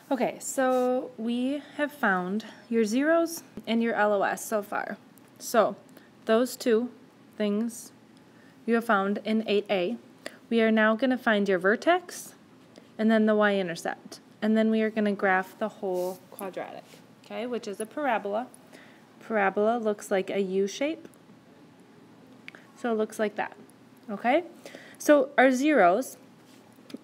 Okay, so we have found your zeros and your LOS so far. So those two things you have found in 8A. We are now going to find your vertex and then the y-intercept. And then we are going to graph the whole quadratic, okay, which is a parabola. Parabola looks like a U shape. So it looks like that, okay? So our zeros,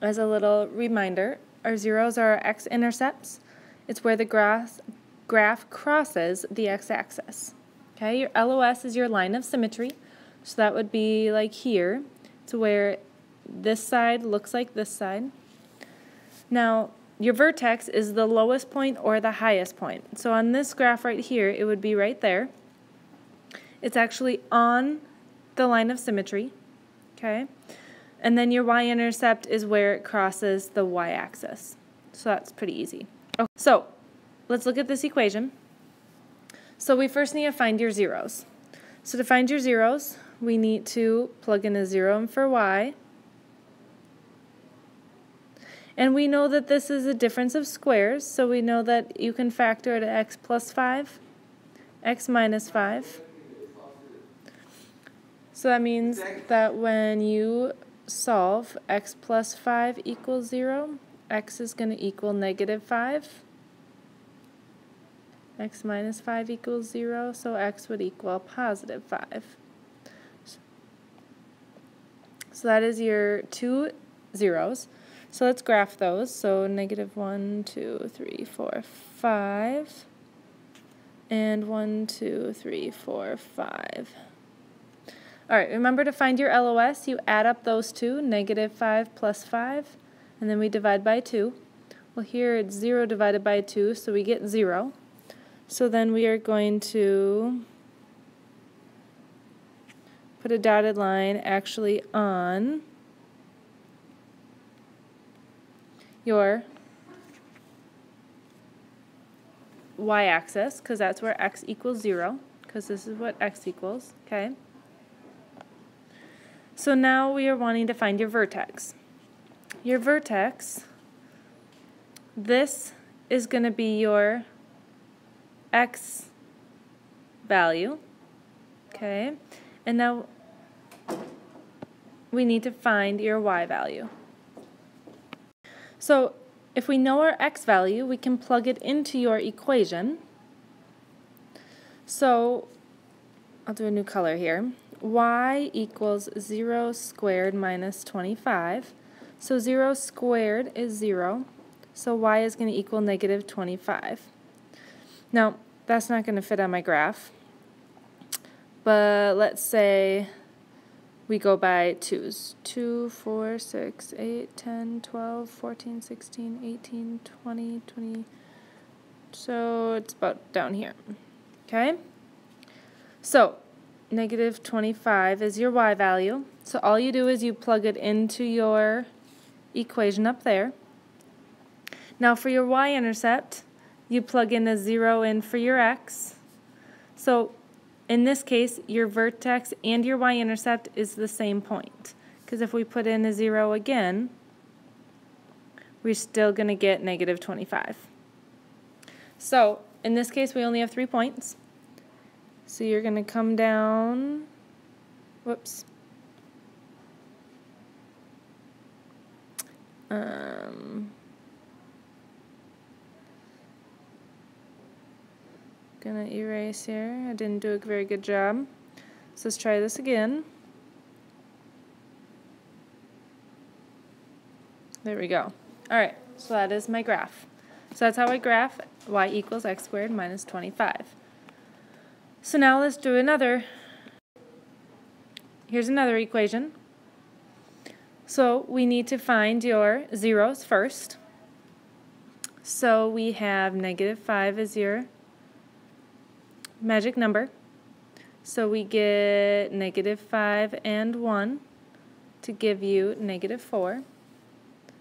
as a little reminder, our zeros are our x-intercepts. It's where the graph crosses the x-axis. Okay, your LOS is your line of symmetry. So that would be like here, to where this side looks like this side. Now, your vertex is the lowest point or the highest point. So on this graph right here, it would be right there. It's actually on the line of symmetry, okay? And then your y-intercept is where it crosses the y-axis. So that's pretty easy. Okay, so let's look at this equation. So we first need to find your zeros. So to find your zeros, we need to plug in a 0 in for y. And we know that this is a difference of squares, so we know that you can factor it at x plus 5, x minus 5. So that means that when you solve x plus 5 equals 0, x is going to equal negative 5. X minus 5 equals 0, so x would equal positive 5. So that is your two zeros. So let's graph those. So negative 1, 2, 3, 4, 5. And 1, 2, 3, 4, 5. All right, remember to find your LOS. You add up those two, negative 5 plus 5, and then we divide by 2. Well, here it's 0 divided by 2, so we get 0. So then we are going to put a dotted line actually on your y-axis, because that's where x equals 0, because this is what x equals, okay? So now we are wanting to find your vertex. Your vertex, this is going to be your x value, okay? And now we need to find your y value. So if we know our x value, we can plug it into your equation. So I'll do a new color here. Y equals 0 squared minus 25. So 0 squared is 0. So y is going to equal negative 25. Now, that's not going to fit on my graph. But let's say we go by 2's. 2, 4, 6, 8, 10, 12, 14, 16, 18, 20, 20. So it's about down here. Okay? So negative 25 is your y value. So all you do is you plug it into your equation up there. Now for your y-intercept, you plug in a 0 in for your x. So in this case, your vertex and your y-intercept is the same point. Because if we put in a 0 again, we're still going to get negative 25. So in this case, we only have 3 points. So you're going to come down, whoops, gonna erase here. I didn't do a very good job. So let's try this again. There we go. Alright, so that is my graph. So that's how I graph y equals x squared minus 25. So now let's do another. Here's another equation. So we need to find your zeros first. So we have negative 5 as your magic number. So we get negative 5 and 1 to give you negative 4.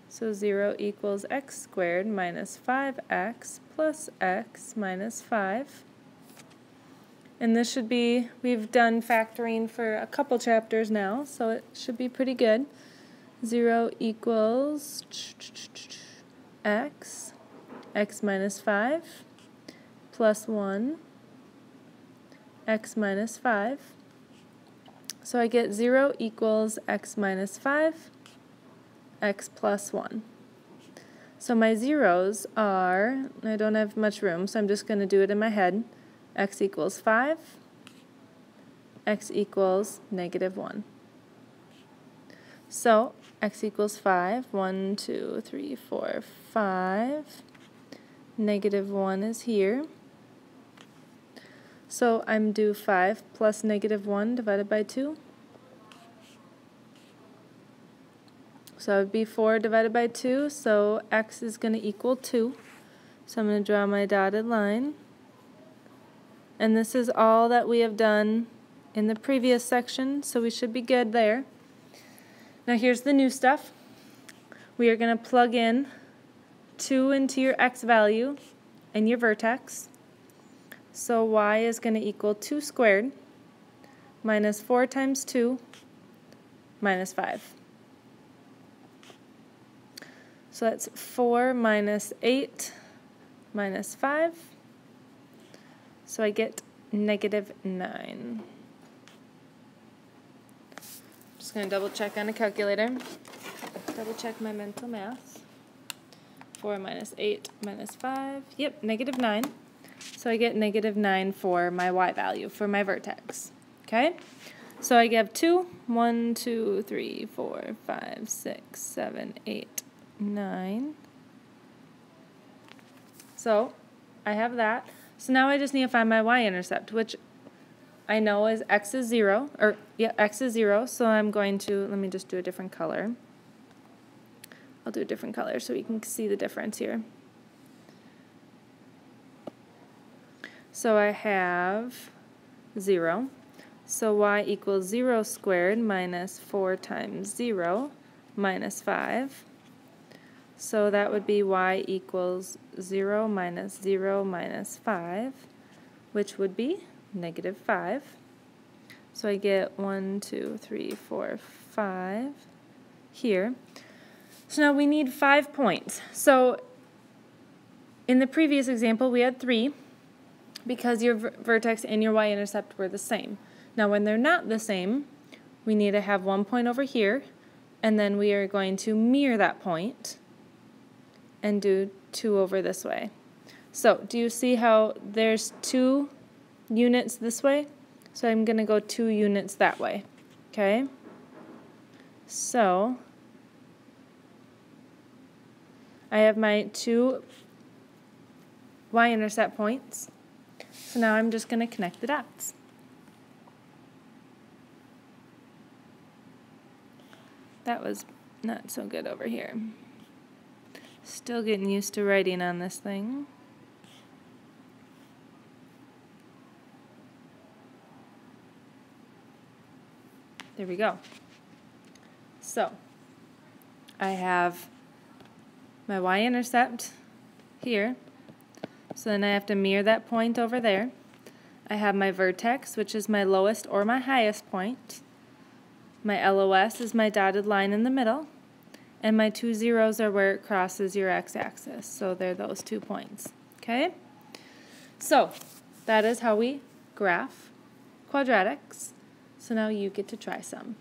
So 0 equals x squared minus 5x plus x minus 5. And this should be, we've done factoring for a couple chapters now, so it should be pretty good. 0 equals x x minus 5 plus 1, x minus 5. So I get 0 equals x minus 5, x plus 1. So my zeros are, I don't have much room, so I'm just going to do it in my head. X equals 5, x equals negative 1. So x equals 5, 1, 2, 3, 4, 5. Negative 1 is here. So I'm due 5 plus negative 1 divided by 2. So it would be 4 divided by 2, so x is going to equal 2. So I'm going to draw my dotted line. And this is all that we have done in the previous section, so we should be good there. Now here's the new stuff. We are going to plug in 2 into your x value and your vertex. So y is going to equal 2 squared minus 4 times 2 minus 5. So that's 4 minus 8 minus 5. So I get negative 9. Just going to double check on a calculator. Double check my mental math. 4 minus 8 minus 5. Yep, negative 9. So I get negative 9 for my y value, for my vertex. Okay? So I have 2, 1, 2, 3, 4, 5, 6, 7, 8, 9. So I have that. So now I just need to find my y-intercept, which I know is x is 0, or yeah, x is 0, so I'm going to, let me just do a different color. I'll do a different color so we can see the difference here. So I have 0. So y equals 0 squared minus 4 times 0 minus 5. So that would be y equals 0 minus 0 minus 5, which would be negative 5. So I get 1, 2, 3, 4, 5 here. So now we need 5 points. So in the previous example we had 3 because your vertex and your y-intercept were the same. Now when they're not the same, we need to have 1 point over here, and then we are going to mirror that point and do 2 over this way. So do you see how there's 2 units this way? So I'm going to go 2 units that way. Okay? So I have my 2 y-intercept points. So now I'm just going to connect the dots. That was not so good over here. Still getting used to writing on this thing. There we go. So I have my y-intercept here. So then I have to mirror that point over there. I have my vertex, which is my lowest or my highest point. My LOS is my dotted line in the middle. And my 2 zeros are where it crosses your x-axis. So they're those 2 points. Okay? So that is how we graph quadratics. So now you get to try some.